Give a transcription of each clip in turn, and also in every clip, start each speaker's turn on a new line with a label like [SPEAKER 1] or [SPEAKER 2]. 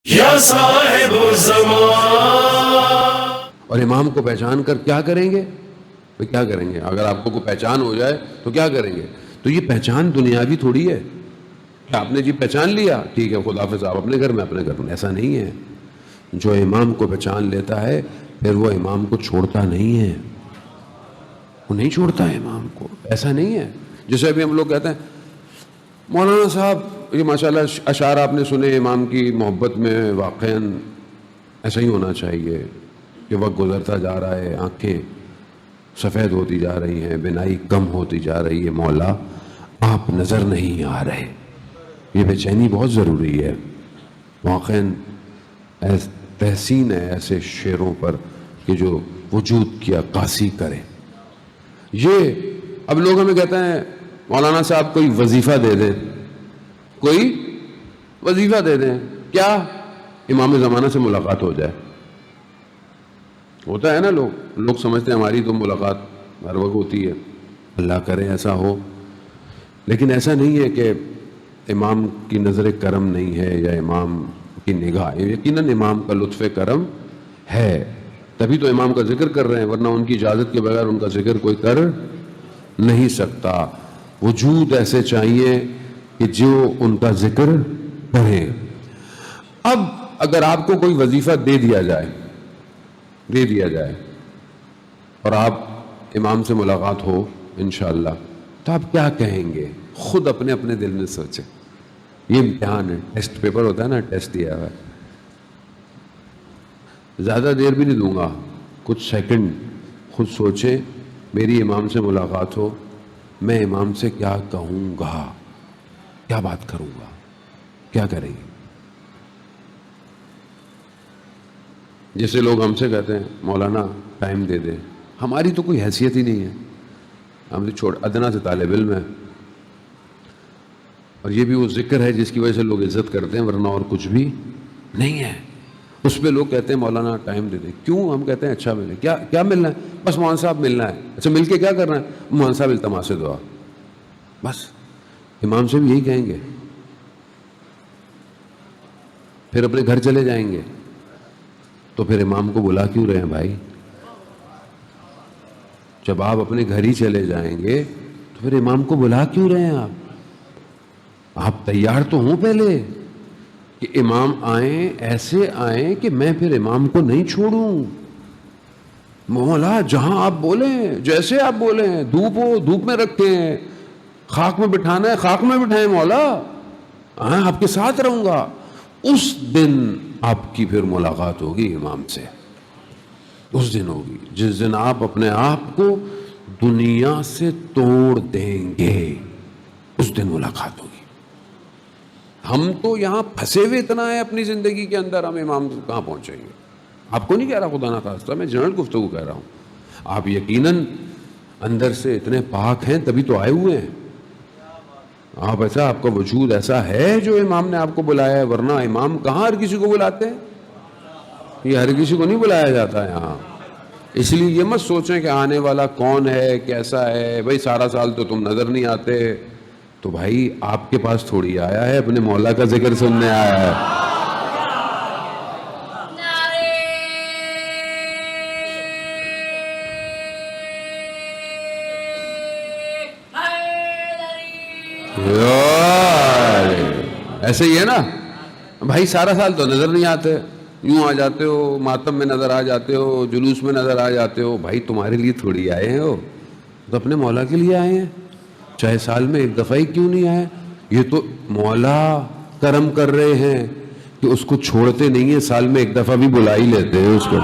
[SPEAKER 1] یا صاحب الزمان.
[SPEAKER 2] اور امام کو پہچان کر کیا کریں گے؟ تو کیا کریں گے؟ اگر آپ کو پہچان ہو جائے تو کیا کریں گے؟ تو یہ پہچان دنیاوی تھوڑی ہے کہ آپ نے جی پہچان لیا ٹھیک ہے خدا حافظ، آپ اپنے گھر میں اپنے گھر میں. ایسا نہیں ہے. جو امام کو پہچان لیتا ہے پھر وہ امام کو چھوڑتا نہیں ہے، وہ نہیں چھوڑتا ہے امام کو. ایسا نہیں ہے جیسے ابھی ہم لوگ کہتے ہیں مولانا صاحب یہ ماشاءاللہ اشعار آپ نے سنے امام کی محبت میں، واقعاً ایسا ہی ہونا چاہیے کہ وقت گزرتا جا رہا ہے، آنکھیں سفید ہوتی جا رہی ہیں، بینائی کم ہوتی جا رہی ہے، مولا آپ نظر نہیں آ رہے. یہ بے چینی بہت ضروری ہے. واقعاً تحسین ہے ایسے شعروں پر کہ جو وجود کی عکاسی کرے. یہ اب لوگ ہمیں کہتے ہیں مولانا صاحب کوئی وظیفہ دے دیں، کوئی وظیفہ دے دیں. کیا؟ امام زمانہ سے ملاقات ہو جائے. ہوتا ہے نا، لوگ سمجھتے ہیں ہماری تو ملاقات ہر وقت ہوتی ہے، اللہ کرے ایسا ہو. لیکن ایسا نہیں ہے کہ امام کی نظر کرم نہیں ہے یا امام کی نگاہ. یقیناً امام کا لطف کرم ہے، تبھی تو امام کا ذکر کر رہے ہیں، ورنہ ان کی اجازت کے بغیر ان کا ذکر کوئی کر نہیں سکتا. وجود ایسے چاہیے کہ جو ان کا ذکر کرے. اب اگر آپ کو کوئی وظیفہ دے دیا جائے اور آپ امام سے ملاقات ہو انشاءاللہ، تو آپ کیا کہیں گے؟ خود اپنے اپنے دل میں سوچیں. یہ امتحان ہے، ٹیسٹ پیپر ہوتا ہے نا، ٹیسٹ دیا ہوا ہے. زیادہ دیر بھی نہیں دوں گا، کچھ سیکنڈ خود سوچیں. میری امام سے ملاقات ہو، میں امام سے کیا کہوں گا، کیا بات کروں گا، کیا کریں گے؟ جیسے لوگ ہم سے کہتے ہیں مولانا ٹائم دے دیں. ہماری تو کوئی حیثیت ہی نہیں ہے، ہم تو ادنا سے طالب علم ہے. اور یہ بھی وہ ذکر ہے جس کی وجہ سے لوگ عزت کرتے ہیں، ورنہ اور کچھ بھی نہیں ہے. اس پہ لوگ کہتے ہیں مولانا ٹائم دے دیں. کیوں؟ ہم کہتے ہیں اچھا ملے. کیا ملنا ہے؟ بس مولانا صاحب ملنا ہے. اچھا مل کے کیا کرنا ہے؟ مولانا صاحب التماس دعا. بس امام سے بھی یہی کہیں گے، پھر اپنے گھر چلے جائیں گے. تو پھر امام کو بلا کیوں رہے ہیں بھائی؟ جب آپ اپنے گھر ہی چلے جائیں گے تو پھر امام کو بلا کیوں رہے ہیں؟ آپ تیار تو ہوں پہلے کہ امام آئیں، ایسے آئیں کہ میں پھر امام کو نہیں چھوڑوں. مولا جہاں آپ بولیں، جیسے آپ بولیں، دھوپ ہو دھوپ میں رکھیں، خاک میں بٹھانا ہے خاک میں بٹھائیں، مولا آپ کے ساتھ رہوں گا. اس دن آپ کی پھر ملاقات ہوگی امام سے. اس دن ہوگی جس دن آپ اپنے آپ کو دنیا سے توڑ دیں گے، اس دن ملاقات ہوگی. ہم تو یہاں پھنسے ہوئے اتنا ہے اپنی زندگی کے اندر، ہم امام کہاں پہنچیں گے؟ آپ کو نہیں کہہ رہا خدا نخواستہ، میں جنرل گفتگو کہہ رہا ہوں. آپ یقیناً اندر سے اتنے پاک ہیں تبھی تو آئے ہوئے ہیں. آپ ایسا، آپ کا وجود ایسا ہے جو امام نے آپ کو بلایا ہے، ورنہ امام کہاں ہر کسی کو بلاتے ہیں؟ یہ ہر کسی کو نہیں بلایا جاتا ہے یہاں. اس لیے یہ مت سوچیں کہ آنے والا کون ہے، کیسا ہے. بھائی سارا سال تو تم نظر نہیں آتے، تو بھائی آپ کے پاس تھوڑی آیا ہے، اپنے مولا کا ذکر سننے آیا ہے. ایسے ہی ہے نا بھائی، سارا سال تو نظر نہیں آتے، یوں آ جاتے ہو، ماتم میں نظر آ جاتے ہو، جلوس میں نظر آ جاتے ہو. بھائی تمہارے لیے تھوڑی آئے ہیں، ہو تو اپنے مولا کے لیے آئے ہیں، چاہے سال میں ایک دفعہ ہی کیوں نہیں آئے. یہ تو مولا کرم کر رہے ہیں کہ اس کو چھوڑتے نہیں ہیں، سال میں ایک دفعہ بھی بلا ہی لیتے ہیں اس کو.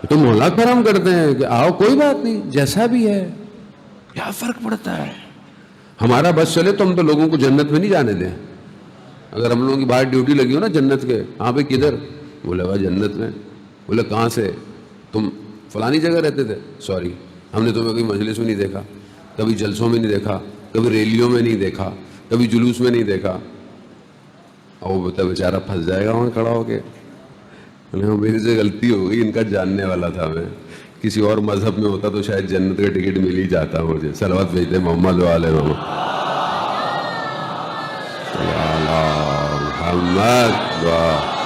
[SPEAKER 2] تو مولا کرم کرتے ہیں کہ آؤ کوئی بات نہیں، جیسا بھی ہے، کیا فرق پڑتا ہے. ہمارا بس چلے تو ہم تو لوگوں کو جنت میں نہیں جانے دیں. اگر ہم لوگوں کی باہر ڈیوٹی لگی ہو نا جنت کے، ہاں بھائی کدھر؟ بولے بھائی جنت میں. بولے کہاں سے؟ تم فلانی جگہ رہتے تھے. سوری، ہم نے تمہیں کوئی مجلس میں نہیں دیکھا، کبھی جلسوں میں نہیں دیکھا، کبھی ریلیوں میں نہیں دیکھا، کبھی جلوس میں نہیں دیکھا. اور وہ بیچارہ پھنس جائے گا وہاں کھڑا ہو کے. میری سے غلطی ہو گئی، ان کا جاننے والا تھا میں. کسی اور مذہب میں ہوتا تو شاید جنت کا ٹکٹ مل ہی جاتا مجھے. صلوات بھیجتے محمد و آل محمد. محمد واہ